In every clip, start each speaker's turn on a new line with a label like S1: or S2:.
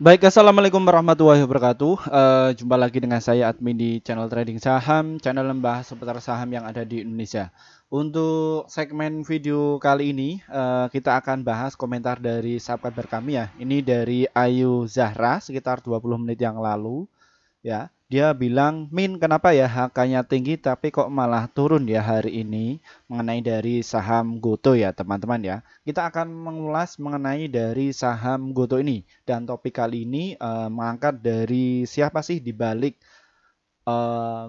S1: Baik, assalamualaikum warahmatullahi wabarakatuh. Jumpa lagi dengan saya admin di channel trading saham, channel membahas seputar saham yang ada di Indonesia. Untuk segmen video kali ini, kita akan bahas komentar dari subscriber kami ya. Ini dari Ayu Zahra sekitar 20 menit yang lalu. Ya, dia bilang, Min, kenapa ya HK-nya tinggi tapi kok malah turun ya hari ini mengenai dari saham Goto ya teman-teman ya. Kita akan mengulas mengenai dari saham Goto ini dan topik kali ini mengangkat dari siapa sih di balik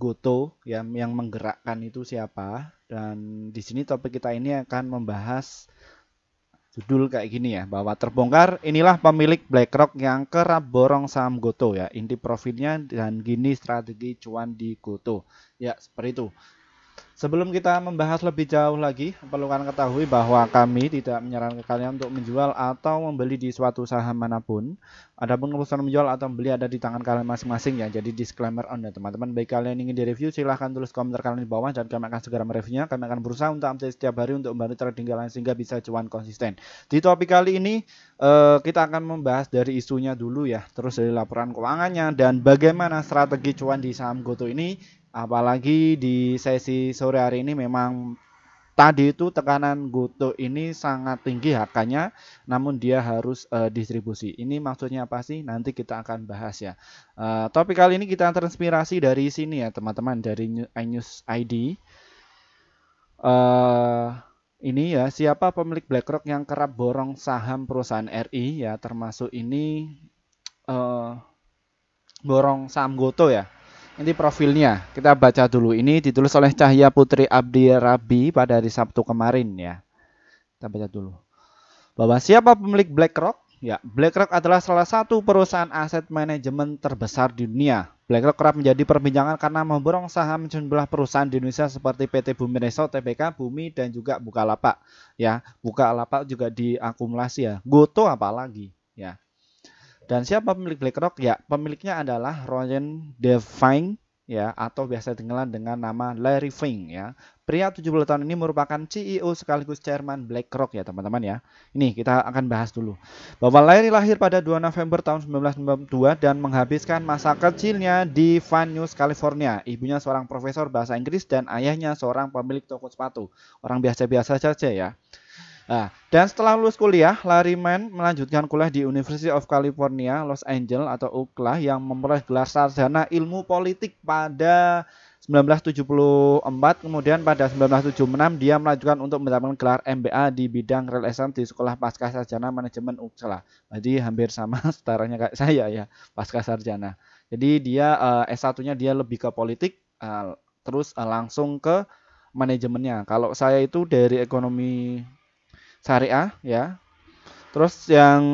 S1: Goto yang menggerakkan itu siapa, dan di sini topik kita ini akan membahas judul kayak gini ya, bahwa terbongkar inilah pemilik BlackRock yang kerap borong saham Goto ya, inti profilnya dan gini strategi cuan di Goto ya, seperti itu. Sebelum kita membahas lebih jauh lagi, perlu kalian ketahui bahwa kami tidak menyarankan kalian untuk menjual atau membeli di suatu saham manapun. Adapun keputusan menjual atau membeli ada di tangan kalian masing-masing ya. Jadi disclaimer on ya teman-teman. Baik kalian ingin direview, silahkan tulis komentar kalian di bawah dan kami akan segera mereviewnya. Kami akan berusaha untuk update setiap hari untuk membantu trading kalian sehingga bisa cuan konsisten. Di topik kali ini kita akan membahas dari isunya dulu ya, terus dari laporan keuangannya dan bagaimana strategi cuan di saham Goto ini. Apalagi di sesi sore hari ini memang tadi itu tekanan Goto ini sangat tinggi harganya, namun dia harus distribusi. Ini maksudnya apa sih? Nanti kita akan bahas ya. Topik kali ini kita terinspirasi dari sini ya teman-teman, dari iNews ID. Ini ya, siapa pemilik BlackRock yang kerap borong saham perusahaan RI ya, termasuk ini borong saham Goto ya. Ini profilnya, kita baca dulu. Ini ditulis oleh Cahya Putri Abdi Rabi pada hari Sabtu kemarin ya. Kita baca dulu. Bahwa siapa pemilik BlackRock? Ya, BlackRock adalah salah satu perusahaan aset manajemen terbesar di dunia. BlackRock kerap menjadi perbincangan karena memborong saham sejumlah perusahaan di Indonesia seperti PT Bumi Resort, TBK, Bumi, dan juga Bukalapak. Ya, Bukalapak juga diakumulasi ya. Goto apalagi ya. Dan siapa pemilik BlackRock? Ya, pemiliknya adalah Roger DeFink ya, atau biasa dikenal dengan nama Larry Fink ya. Pria 70 tahun ini merupakan CEO sekaligus chairman BlackRock ya, teman-teman ya. Ini kita akan bahas dulu. Bahwa Larry lahir pada 2 November tahun 1992 dan menghabiskan masa kecilnya di Van Nuys, California. Ibunya seorang profesor bahasa Inggris dan ayahnya seorang pemilik toko sepatu. Orang biasa-biasa saja ya. Nah, dan setelah lulus kuliah, Larry Mann melanjutkan kuliah di University of California, Los Angeles atau UCLA yang memperoleh gelar sarjana ilmu politik pada 1974. Kemudian pada 1976 dia melanjutkan untuk mendapatkan gelar MBA di bidang real estate di Sekolah Pasca Sarjana Manajemen UCLA. Jadi hampir sama setaranya kayak saya ya, pasca sarjana. Jadi dia S1-nya dia lebih ke politik, terus langsung ke manajemennya. Kalau saya itu dari ekonomi syariah ya. Terus yang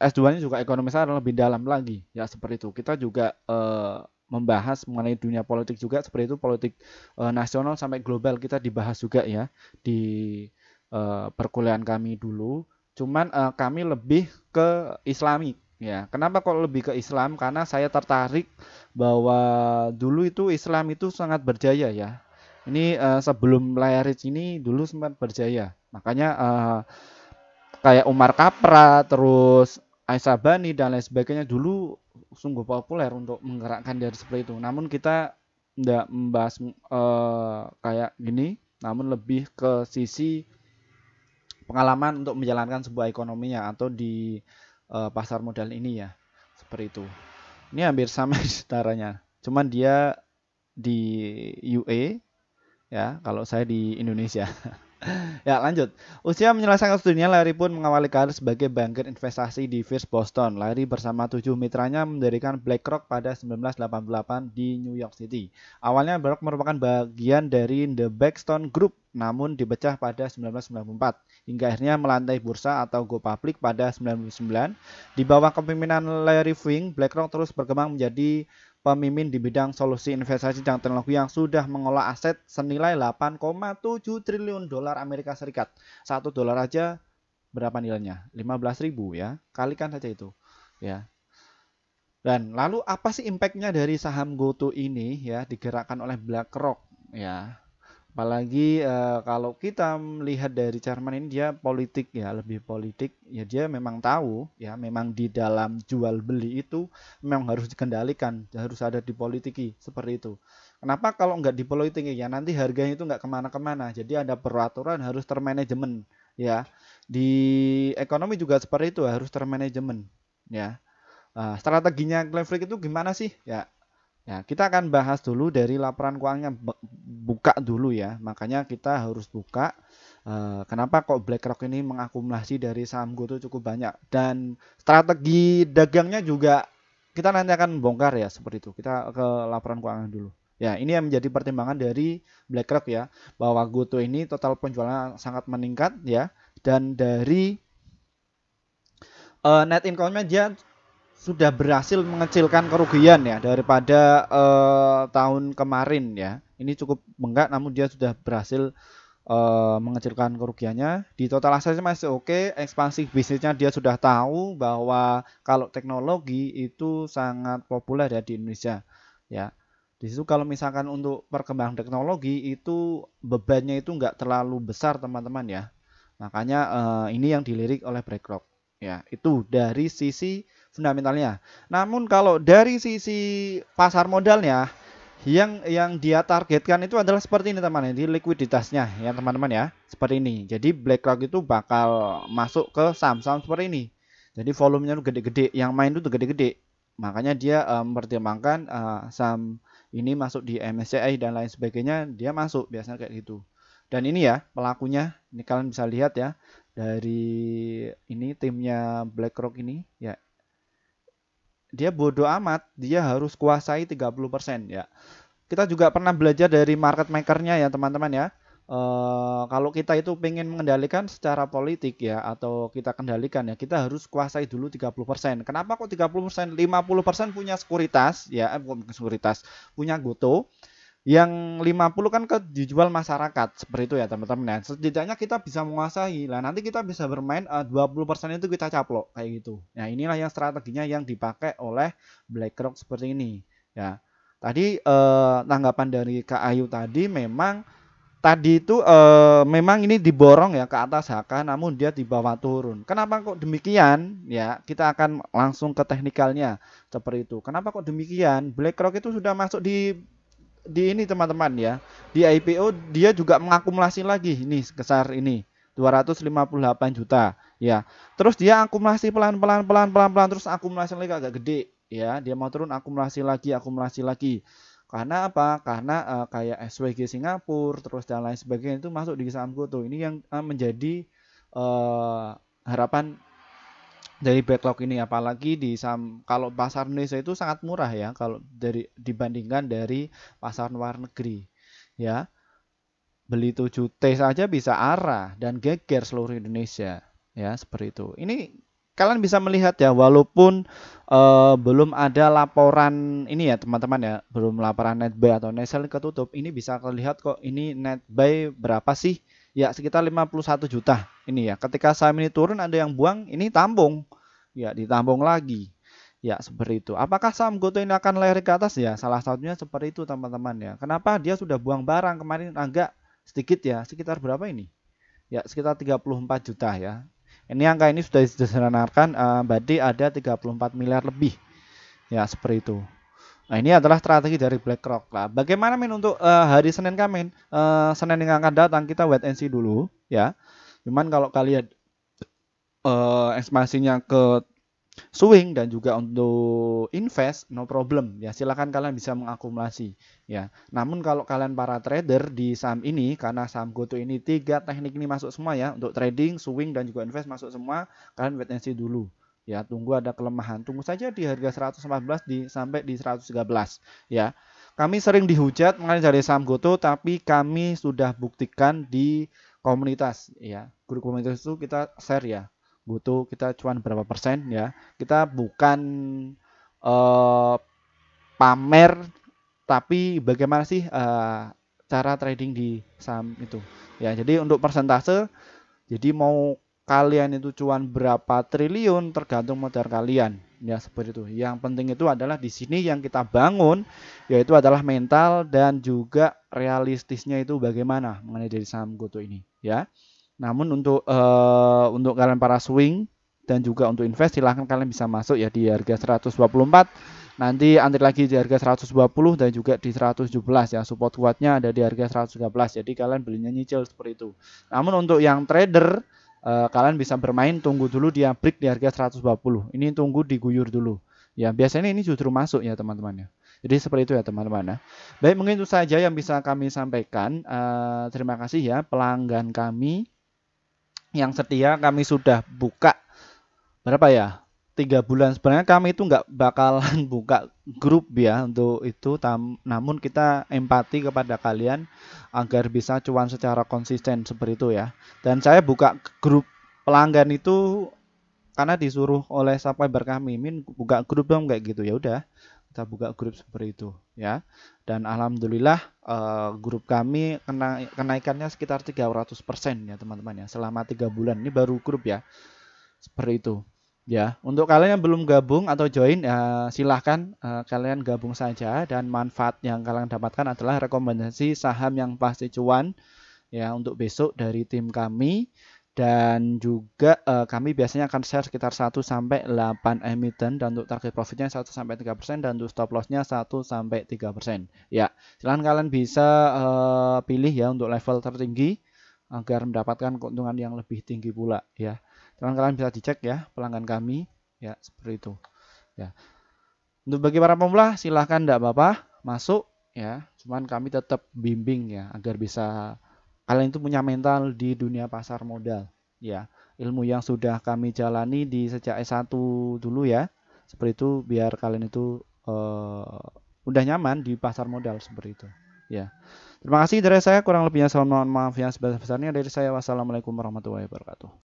S1: S2-nya juga ekonomi syariah lebih dalam lagi. Ya seperti itu. Kita juga membahas mengenai dunia politik juga seperti itu, politik nasional sampai global kita dibahas juga ya di perkuliahan kami dulu. Cuman kami lebih ke Islamik ya. Kenapa kok lebih ke Islam? Karena saya tertarik bahwa dulu itu Islam itu sangat berjaya ya. Ini sebelum layar ini dulu sempat berjaya. Makanya kayak Umar Kapra, terus Aisyah Bani dan lain sebagainya dulu sungguh populer untuk menggerakkan dari seperti itu. Namun kita tidak membahas kayak gini, namun lebih ke sisi pengalaman untuk menjalankan sebuah ekonominya atau di pasar modal ini ya. Seperti itu. Ini hampir sama setaranya. Cuman dia di UA ya, kalau saya di Indonesia. Ya lanjut. Usia menyelesaikan studinya, Larry pun mengawali karir sebagai banker investasi di First Boston. Larry bersama 7 mitranya mendirikan BlackRock pada 1988 di New York City. Awalnya BlackRock merupakan bagian dari The Blackstone Group, namun dipecah pada 1994 hingga akhirnya melantai bursa atau go public pada 1999. Di bawah kepemimpinan Larry Fink, BlackRock terus berkembang menjadi pemimpin di bidang solusi investasi dan teknologi yang sudah mengolah aset senilai 8,7 triliun dolar Amerika Serikat. $1 aja berapa nilainya? 15.000 ya. Kalikan saja itu. Ya. Dan lalu apa sih impactnya dari saham Goto ini ya digerakkan oleh BlackRock ya? Apalagi kalau kita melihat dari Charman ini dia politik ya, lebih politik ya, dia memang tahu ya, memang di dalam jual beli itu memang harus dikendalikan, harus ada dipolitiki seperti itu. Kenapa kalau nggak dipolitiki ya nanti harganya itu nggak kemana-kemana, jadi ada peraturan harus termanajemen ya. Di ekonomi juga seperti itu, harus termanajemen ya. Strateginya Cleverfish itu gimana sih ya? Ya, kita akan bahas dulu dari laporan keuangannya, buka dulu ya. Makanya kita harus buka. Kenapa kok BlackRock ini mengakumulasi dari saham GoTo cukup banyak, dan strategi dagangnya juga kita nanti akan bongkar ya, seperti itu. Kita ke laporan keuangan dulu. Ya, ini yang menjadi pertimbangan dari BlackRock ya, bahwa GoTo ini total penjualan sangat meningkat ya, dan dari net income-nya dia sudah berhasil mengecilkan kerugian ya daripada tahun kemarin ya. Ini cukup bengkak namun dia sudah berhasil mengecilkan kerugiannya. Di total asetnya masih oke, ekspansi bisnisnya dia sudah tahu bahwa kalau teknologi itu sangat populer ya di Indonesia ya. Di situ kalau misalkan untuk perkembangan teknologi itu bebannya itu nggak terlalu besar teman-teman ya. Makanya ini yang dilirik oleh BlackRock ya. Itu dari sisi fundamentalnya. Namun kalau dari sisi pasar modalnya, yang dia targetkan itu adalah seperti ini teman-teman, di likuiditasnya ya teman-teman ya, seperti ini. Jadi BlackRock itu bakal masuk ke saham-saham seperti ini. Jadi volumenya tuh gede-gede, yang main itu gede-gede. Makanya dia mempertimbangkan saham ini masuk di MSCI dan lain sebagainya, dia masuk biasanya kayak gitu. Dan ini ya pelakunya, ini kalian bisa lihat ya dari ini timnya BlackRock ini ya, dia bodoh amat, dia harus kuasai 30% ya. Kita juga pernah belajar dari market makernya ya teman-teman ya. Kalau kita itu pengen mengendalikan secara politik ya, atau kita kendalikan ya, kita harus kuasai dulu 30%. Kenapa kok 30%? 50% punya sekuritas ya, bukan sekuritas, punya GoTo. Yang 50 kan dijual masyarakat, seperti itu ya teman-teman ya. Setidaknya kita bisa menguasai lah, nanti kita bisa bermain 20% itu kita caplok kayak gitu. Nah inilah yang strateginya yang dipakai oleh BlackRock seperti ini ya. Tadi tanggapan dari Kak Ayu tadi, memang tadi itu memang ini diborong ya ke atas HK, namun dia dibawa turun. Kenapa kok demikian ya, kita akan langsung ke teknikalnya seperti itu. Kenapa kok demikian? BlackRock itu sudah masuk di ini teman-teman ya, di IPO dia juga mengakumulasi lagi ini sebesar ini 258 juta ya. Terus dia akumulasi pelan-pelan terus akumulasi lagi agak gede ya. Dia mau turun, akumulasi lagi. Karena apa? Karena kayak SWG Singapura terus dan lain sebagainya itu masuk di saham GoTo. Ini yang menjadi harapan dari backlog ini, apalagi di saham, kalau pasar Indonesia itu sangat murah ya kalau dibandingkan dari pasar luar negeri ya. Beli 7T saja bisa arah dan geger seluruh Indonesia ya, seperti itu. Ini kalian bisa melihat ya, walaupun belum ada laporan ini ya teman-teman ya, belum laporan net buy atau net sell ketutup, ini bisa terlihat kok ini net buy berapa sih ya, sekitar 51 juta ini ya. Ketika saham ini turun ada yang buang, ini tampung ya, ditambung lagi ya, seperti itu. Apakah saham GoTo ini akan lari ke atas ya? Salah satunya seperti itu teman-teman ya. Kenapa? Dia sudah buang barang kemarin agak sedikit ya, sekitar berapa ini ya, sekitar 34 juta ya. Ini angka ini sudah disederhanakan, berarti ada 34 miliar lebih ya, seperti itu. Nah ini adalah strategi dari BlackRock lah. Bagaimana Min untuk hari Senin kami? Senin yang akan datang kita wait and see dulu ya. Cuman kalau kalian ekspansinya ke swing dan juga untuk invest, no problem ya, silakan kalian bisa mengakumulasi ya. Namun kalau kalian para trader di saham ini, karena saham GoTo ini 3 teknik ini masuk semua ya, untuk trading, swing dan juga invest masuk semua, kalian wait and see dulu ya, tunggu ada kelemahan, tunggu saja di harga 114 sampai di 113 ya. Kami sering dihujat mengenai dari saham GoTo, tapi kami sudah buktikan di komunitas ya, grup komunitas itu kita share ya, GoTo kita cuan berapa persen ya. Kita bukan pamer, tapi bagaimana sih cara trading di saham itu ya. Jadi untuk persentase, jadi mau kalian itu cuan berapa triliun tergantung modal kalian Ya, seperti itu. Yang penting itu adalah di sini yang kita bangun yaitu adalah mental dan juga realistisnya itu bagaimana mengenai dari saham GoTo ini, ya. Namun untuk kalian para swing dan juga untuk invest silahkan kalian bisa masuk ya di harga 124, nanti antri lagi di harga 120 dan juga di 117 ya. Support kuatnya ada di harga 113. Jadi kalian belinya nyicil seperti itu. Namun untuk yang trader kalian bisa bermain, tunggu dulu dia break di harga 120. Ini tunggu diguyur dulu. Ya, biasanya ini justru masuk ya teman-teman ya. Jadi seperti itu ya teman-teman ya. Baik, mungkin itu saja yang bisa kami sampaikan. Terima kasih ya pelanggan kami yang setia. Kami sudah buka berapa ya? 3 bulan. Sebenarnya kami itu nggak bakalan buka grup ya untuk itu. Namun kita empati kepada kalian agar bisa cuan secara konsisten seperti itu ya. Dan saya buka grup pelanggan itu karena disuruh oleh subscriber kami, Min buka grup dong kayak gitu. Ya udah, kita buka grup seperti itu ya. Dan alhamdulillah grup kami kenaikannya sekitar 300% ya teman-teman ya selama 3 bulan. Ini baru grup ya, seperti itu ya. Untuk kalian yang belum gabung atau join ya silahkan kalian gabung saja, dan manfaat yang kalian dapatkan adalah rekomendasi saham yang pasti cuan ya untuk besok dari tim kami. Dan juga kami biasanya akan share sekitar 1 sampai 8 emiten, dan untuk target profitnya 1 sampai 3%, dan untuk stop lossnya 1 sampai 3%. Ya, silahkan kalian bisa pilih ya untuk level tertinggi agar mendapatkan keuntungan yang lebih tinggi pula ya. Silahkan kalian bisa dicek ya pelanggan kami ya, seperti itu ya. Untuk bagi para pemula silahkan, tidak apa-apa masuk ya. Cuman kami tetap bimbing ya agar bisa kalian itu punya mental di dunia pasar modal ya. Ilmu yang sudah kami jalani di sejak S1 dulu ya. Seperti itu biar kalian itu udah nyaman di pasar modal seperti itu ya. Terima kasih dari saya, kurang lebihnya saya mohon maaf yang sebesar-besarnya dari saya. Wassalamualaikum warahmatullahi wabarakatuh.